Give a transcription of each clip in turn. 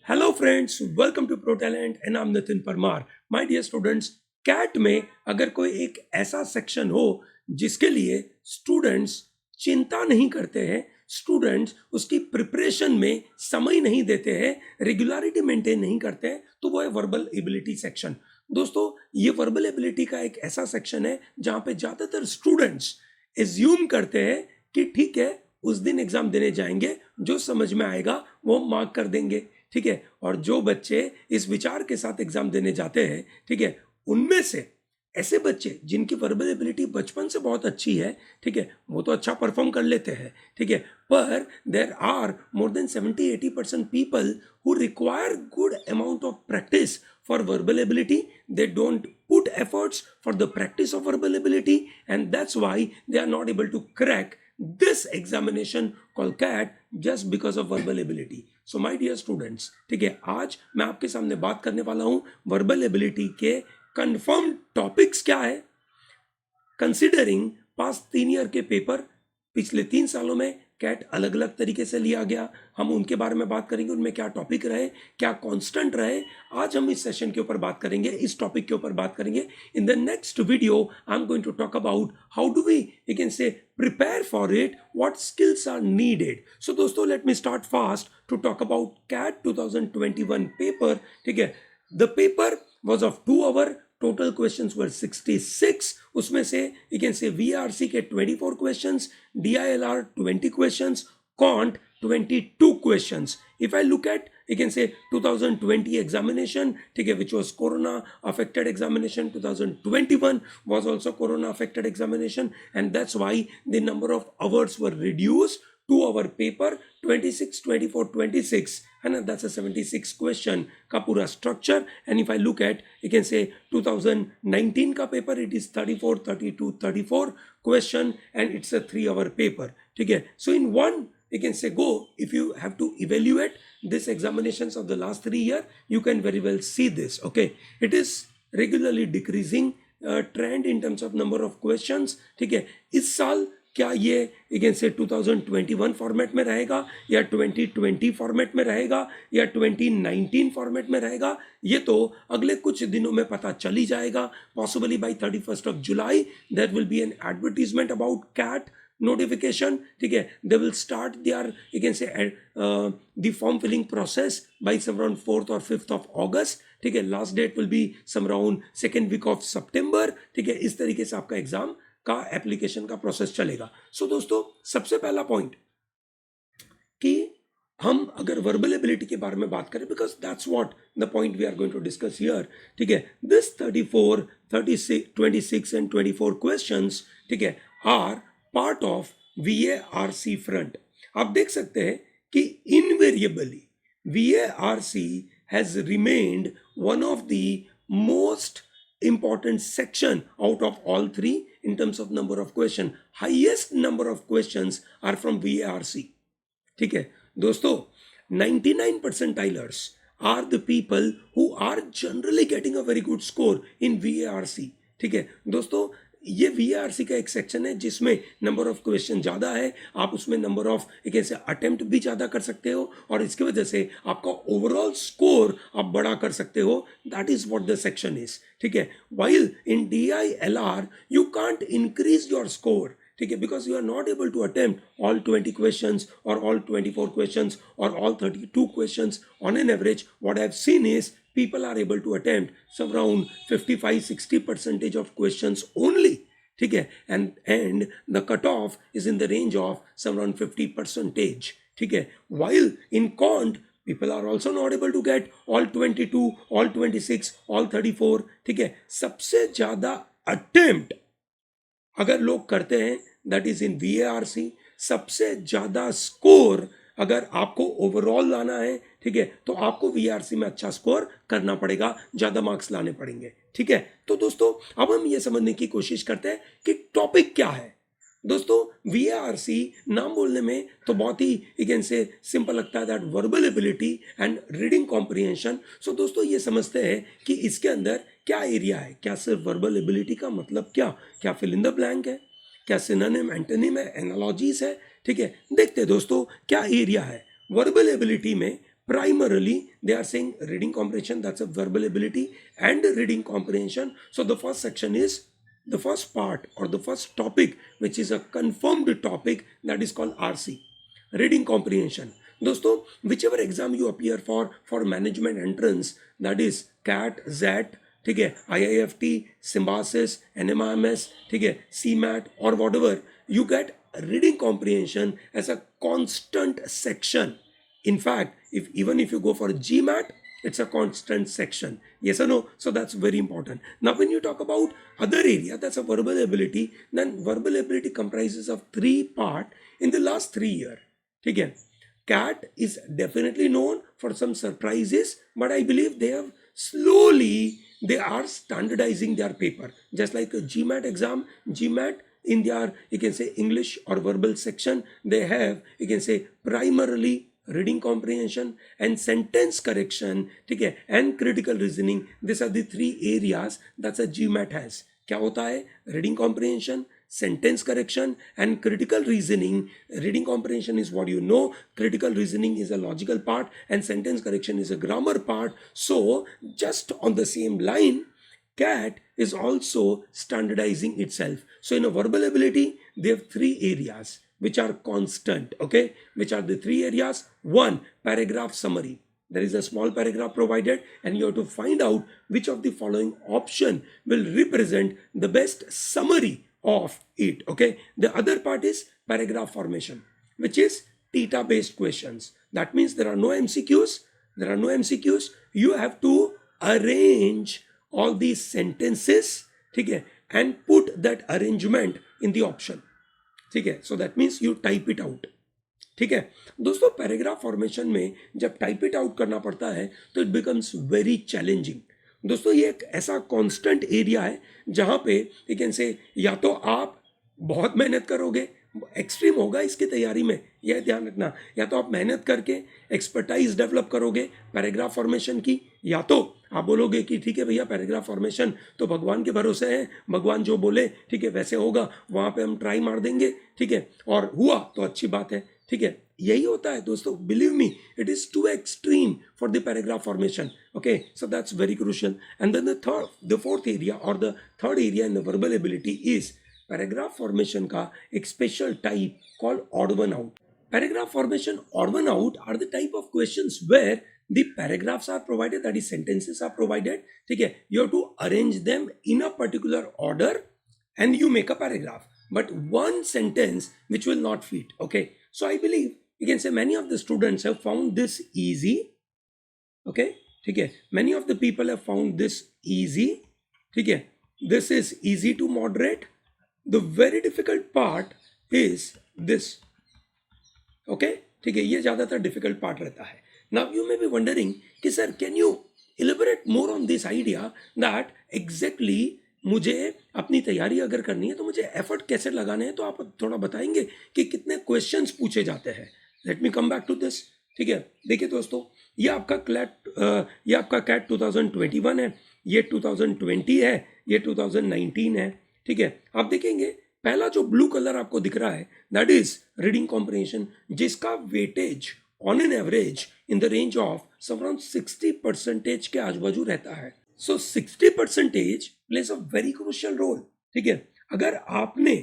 Hello friends, welcome to pro talent and I am Nitin Parmar. My dear students, CAT में अगर कोई एक ऐसा सेक्शन हो जिसके लिए स्टूडेंट्स चिंता नहीं करते हैं, स्टूडेंट्स उसकी प्रिपरेशन में समय नहीं देते हैं, रेगुलरिटी मेंटेन नहीं करते हैं, तो वो है वर्बल एबिलिटी सेक्शन। दोस्तों, ये वर्बल एबिलिटी का एक ऐसा सेक्शन है जहाँ पे ज़्यादातर स्टूडेंट्स एज्यूम करते हैं कि ठीक है, उस दिन एग्जाम देने जाएंगे, जो समझ में आएगा वो मार्क कर देंगे। ठीक है, और जो बच्चे इस विचार के साथ एग्जाम देने जाते हैं, ठीक है, उनमें से ऐसे बच्चे जिनकी वर्बल एबिलिटी बचपन से बहुत अच्छी है, ठीक है, वो तो अच्छा परफॉर्म कर लेते हैं। ठीक है, पर there are more than 70-80% people who require good amount of practice for verbal ability. They don't put efforts for the practice of verbal ability, and that's why they are not able to crack this examination called CAT just because of verbal ability. So my dear students, ठीक है, आज मैं आपके सामने बात करने वाला हूं verbal ability के confirmed topics क्या है, कंसिडरिंग पास्ट 3 ईयर के पेपर। पिछले 3 सालों में कैट अलग अलग तरीके से लिया गया, हम उनके बारे में बात करेंगे, उनमें क्या टॉपिक रहे, क्या कांस्टेंट रहे। आज हम इस सेशन के ऊपर बात करेंगे, इस टॉपिक के ऊपर बात करेंगे। In the next video I am going to talk about how do we you can say prepare for it, what skills are needed. So दोस्तों, let me start fast to talk about CAT 2021 paper. ठीक है, the paper was of 2 hour, total questions were 66। उसमें से you can say VRC के 24 questions, DILR 20 questions, quant 22 questions. If I look eight you can say 2020 examination, ठीक है, which was corona affected examination, 2021 was also corona affected examination, and that's why the number of hours were reduced to our paper 26, 24, 26, and that's a 76 question का पूरा structure. And if I look at, you can say 2019 का paper, it is 34, 32, 34 question, and it's a 3-hour paper. ठीक है, so in one you can say go, if you have to evaluate this examinations of the last 3 years, you can very well see this. Okay, it is regularly decreasing trend in terms of number of questions. ठीक है, इस साल क्या ये you can say 2021 format में रहेगा, या 2020 format में रहेगा, या 2019 फॉर्मेट में रहेगा, ये तो अगले कुछ दिनों में पता चल ही जाएगा। Possibly by 31st of July there will be an advertisement about CAT notification. ठीक है, they will start their you can say the form filling process by some around 4th or 5th of August. ठीक है, last date will be some around 2nd week of September. ठीक है, इस तरीके से आपका एग्जाम का एप्लीकेशन का प्रोसेस चलेगा। सो दोस्तों, सबसे पहला पॉइंट कि हम अगर वर्बल एबिलिटी के बारे में बात करें, because that's what the point we are going to discuss here. ठीक है, दिस 34, 36, 26 एंड 24 क्वेश्चंस, ठीक है, are part of VARC front. आप देख सकते हैं कि invariably VARC has remained one of the most important section out of all 3 in terms of number of question. Highest number of questions are from VARC. ठीक है दोस्तों, 99 percentilers are the people who are generally getting a very good score in VARC. ठीक है दोस्तों, ये VARC का एक section है जिसमें नंबर ऑफ क्वेश्चन ज़्यादा है, आप उसमें नंबर ऑफ एक ऐसे अटेम्प्ट भी ज़्यादा कर सकते हो, और इसकी वजह से आपका ओवरऑल स्कोर आप बड़ा कर सकते हो। That is what the section is. ठीक है, while in DILR you can't increase your score, ठीक है, because you are not able to attempt all 20 questions और ऑल 24 क्वेश्चंस और all 32 questions. On an average what I have seen is people are able to attempt some around 55-60% of questions only. ठीक है, and the cutoff is in the range of some around 50%. ठीक है, while in quant people are also not able to get all 22, all 26, all 34. ठीक है, सबसे ज्यादा attempt अगर लोग करते हैं दैट इज इन VARC। सबसे ज्यादा स्कोर अगर आपको ओवरऑल लाना है, ठीक है, तो आपको VARC में अच्छा स्कोर करना पड़ेगा, ज्यादा मार्क्स लाने पड़ेंगे। ठीक है, तो दोस्तों अब हम ये समझने की कोशिश करते हैं कि टॉपिक क्या है। दोस्तों, VARC नाम बोलने में तो बहुत ही यू कैन से सिंपल लगता है, that verbal ability and reading comprehension. So दोस्तों, ये समझते हैं कि इसके अंदर क्या एरिया है। क्या सिर्फ वर्बल एबिलिटी का मतलब क्या फिल इन द ब्लैंक है, क्या सिनोनिम, एंटोनिम है, एनालॉजीज है। ठीक है, देखते हैं दोस्तों क्या एरिया है। वर्बल एबिलिटी में Primarily, they are saying reading comprehension, that's a verbal ability and reading comprehension. So the first section is the first part or the first topic, which is a confirmed topic, that is called RC, reading comprehension. दोस्तों, whichever exam you appear for management entrance, that is CAT, ZET, ठीक है, IIFT, Symbiosis, NMIMS, ठीक है, CMAT or whatever, you get reading comprehension as a constant section. In fact, even if you go for GMAT, it's a constant section. Yes or no? So that's very important. Now, when you talk about other area, that's a verbal ability, then verbal ability comprises of 3 parts in the last 3 years. ठीक है, CAT is definitely known for some surprises, but I believe they are standardizing their paper. Just like a GMAT exam, GMAT in their, you can say, English or verbal section, they have, you can say, primarily reading comprehension and sentence correction, ठीक है, and critical reasoning. These are the 3 areas that a GMAT has. क्या होता है? Reading comprehension, sentence correction and critical reasoning. Reading comprehension is what you know, critical reasoning is a logical part, and sentence correction is a grammar part. So just on the same line, CAT is also standardizing itself. So in a verbal ability, they have 3 areas which are constant. Okay, which are the 3 areas? 1, paragraph summary. There is a small paragraph provided, and you have to find out which of the following option will represent the best summary of it. Okay, the other part is paragraph formation, which is theta based questions. That means there are no MCQs. You have to arrange all these sentences, ठीक है, and put that arrangement in the option. ठीक है, so that means you type it out. ठीक है दोस्तों, paragraph formation में जब type it out करना पड़ता है तो इट बिकम्स वेरी चैलेंजिंग. दोस्तों, ये एक ऐसा कांस्टेंट एरिया है जहां पे यू कैन से या तो आप बहुत मेहनत करोगे, एक्सट्रीम होगा इसकी तैयारी में, यह ध्यान रखना, या तो आप मेहनत करके एक्सपर्टाइज डेवलप करोगे पैराग्राफ फॉर्मेशन की, या तो आप बोलोगे कि ठीक है भैया पैराग्राफ फॉर्मेशन तो भगवान के भरोसे है, भगवान जो बोले ठीक है वैसे होगा, वहां पे हम ट्राई मार देंगे, ठीक है, और हुआ तो अच्छी बात है. ठीक है, यही होता है दोस्तों. Believe me, it is too extreme for the paragraph formation. Okay, so that's very crucial. And then the fourth area और the third area in the verbal ability is paragraph formation का एक special type called odd one out. Paragraph formation odd one out are the type of questions where the paragraphs are provided, that is sentences are provided. ठीक है, you have to arrange them in a particular order and you make a paragraph, but one sentence which will not fit. Okay, so I believe you can say many of the students have found this easy. Okay, ठीक है, many of the people have found this easy. ठीक है, this is easy to moderate. The very difficult part is this. ओके, ठीक है, ये ज्यादातर difficult part रहता है. Now you may be wondering कि sir can you elaborate more on this idea that exactly मुझे अपनी तैयारी अगर करनी है तो मुझे एफर्ट कैसे लगाने हैं, तो आप थोड़ा बताएंगे कि कितने क्वेश्चंस पूछे जाते हैं. Let me come back to this. ठीक है, देखिए दोस्तों, ये आपका कैट 2021 है, ये 2020 है, ये 2019 है. ठीक है, आप देखेंगे पहला जो ब्लू कलर आपको दिख रहा है दैट इज रीडिंग कॉम्प्रिहेंशन, जिसका weightage on an average in the range of around 60% के आजू बाजू रहता है. So 60% place a very crucial role. ठीक है, अगर आपने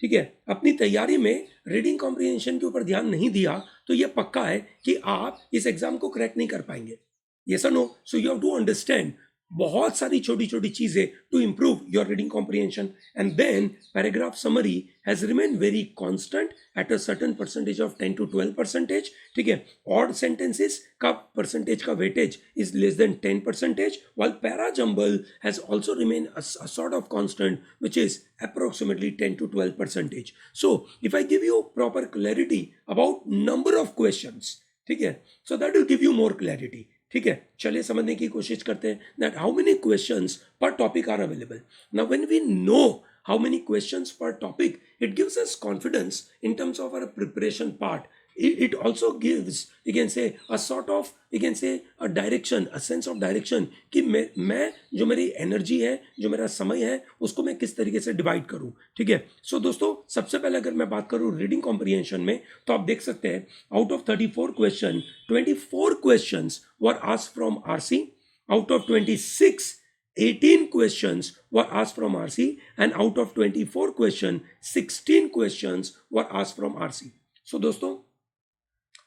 ठीक है अपनी तैयारी में रीडिंग कॉम्प्रिहेंशन के ऊपर ध्यान नहीं दिया तो यह पक्का है कि आप इस एग्जाम को क्रैक नहीं कर पाएंगे. यस और no? So you have to understand बहुत सारी छोटी छोटी चीजें to improve your reading comprehension. And then paragraph summary has remain very constant at a certain percentage of 10 to 12%. ठीक है, ऑड सेंटेंसेस का परसेंटेज का weightage is less than 10%, while para jumble has also remained a sort of constant which is approximately 10 to 12%. So if I give you proper clarity about number of questions, ठीक है, so that will give you more clarity. ठीक है, चलिए समझने की कोशिश करते हैं that how many questions per topic are available. Now when we know how many questions per topic, it gives us confidence in terms of our preparation part. it also gives, you can say, a sort of, you can say, a direction, a sense of direction कि मैं जो मेरी energy है, जो मेरा समय है, उसको मैं किस तरीके से डिवाइड करूं. ठीक है. सो दोस्तों, सबसे पहले अगर मैं बात करूं रीडिंग कॉम्प्रिहेंशन में, तो आप देख सकते हैं out of 34 question, 24 questions were asked from RC. out of 26, 18 questions were asked from RC, and out of 24 questions, 16 questions were asked from RC. So दोस्तों,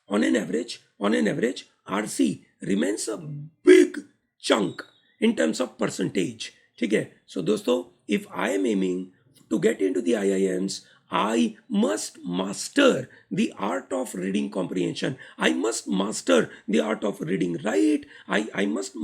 on an average, RC remains a big chunk in terms of percentage. ठीक है. So दोस्तों, if I am aiming to get into the IIMs, I must master the art of reading comprehension. I must master the art of reading right. I must,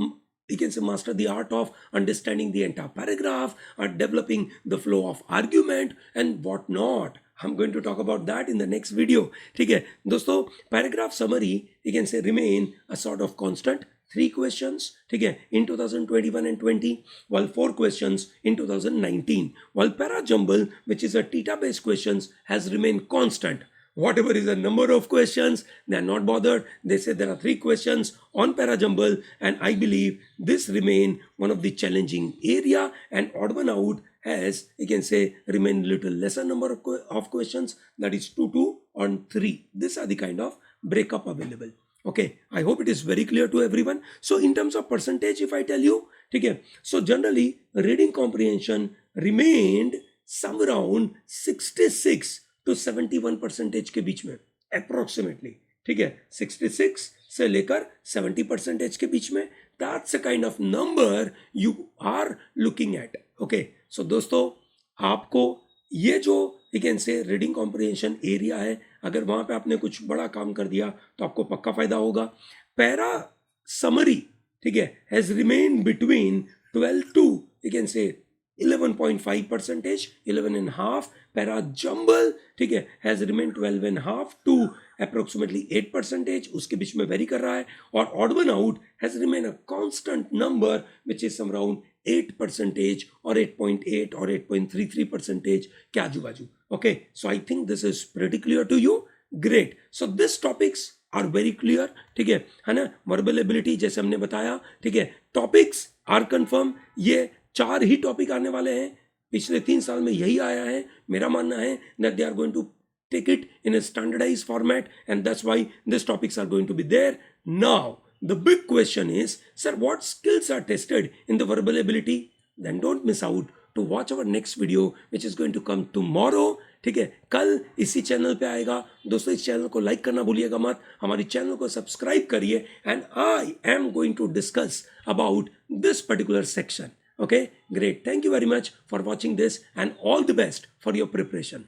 you can say, master the art of understanding the entire paragraph, or developing the flow of argument and what not. I'm going to talk about that in the next video. ठीक है दोस्तों, paragraph summary, you can say, remain a sort of constant. 3 questions, ठीक है, in 2021 and 20, while 4 questions in 2019. While para jumble, which is a theta based questions, has remained constant. Whatever is the number of questions, they are not bothered. They say there are 3 questions on parajumble, and I believe this remain one of the challenging area, and odd one out has, you can say, remain little lesser number of questions, that is 2 on 3. These are the kind of breakup available. Okay, I hope it is very clear to everyone. So in terms of percentage, if I tell you, okay, so generally reading comprehension remained somewhere around 66 to 71% के बीच में, approximately. ठीक है, 66 से लेकर 70% के बीच में. That's a kind of number you are looking at. Okay, so दोस्तों, आपको ये जो, you can say, reading comprehension area है, अगर वहां पे आपने कुछ बड़ा काम कर दिया तो आपको पक्का फायदा होगा. पैरा समरी, ठीक है, has remain between 12 to, you can say, 11.5%, 11.5. Para jumble, ठीक है, हैज रिमेन 12.5 to approximately 8%, उसके बीच में वेरी कर रहा है. और odd one out has remain a constant number which is some around 8% or 8.8 or 8.33% के आजू बाजू. Okay, so I think this is pretty clear to you. Great. So these topics are very clear. ठीक है ना. Verbal ability जैसे हमने बताया, ठीक है, टॉपिक्स आर कंफर्म. ये 4 ही टॉपिक आने वाले हैं. पिछले 3 साल में यही आया है. मेरा मानना है that they are going to take it in a standardized format, and that's why these topics are going to be there. Now the big question is, sir, what skills are tested in the verbal ability? Then don't miss out to watch our next video which is going to come tomorrow. ठीक है, कल इसी channel पे आएगा. दोस्तों, इस channel को like करना भूलिएगा मत, हमारी चैनल को सब्सक्राइब करिए, and I am going to discuss about this particular section. Okay, great. Thank you very much for watching this, and all the best for your preparation.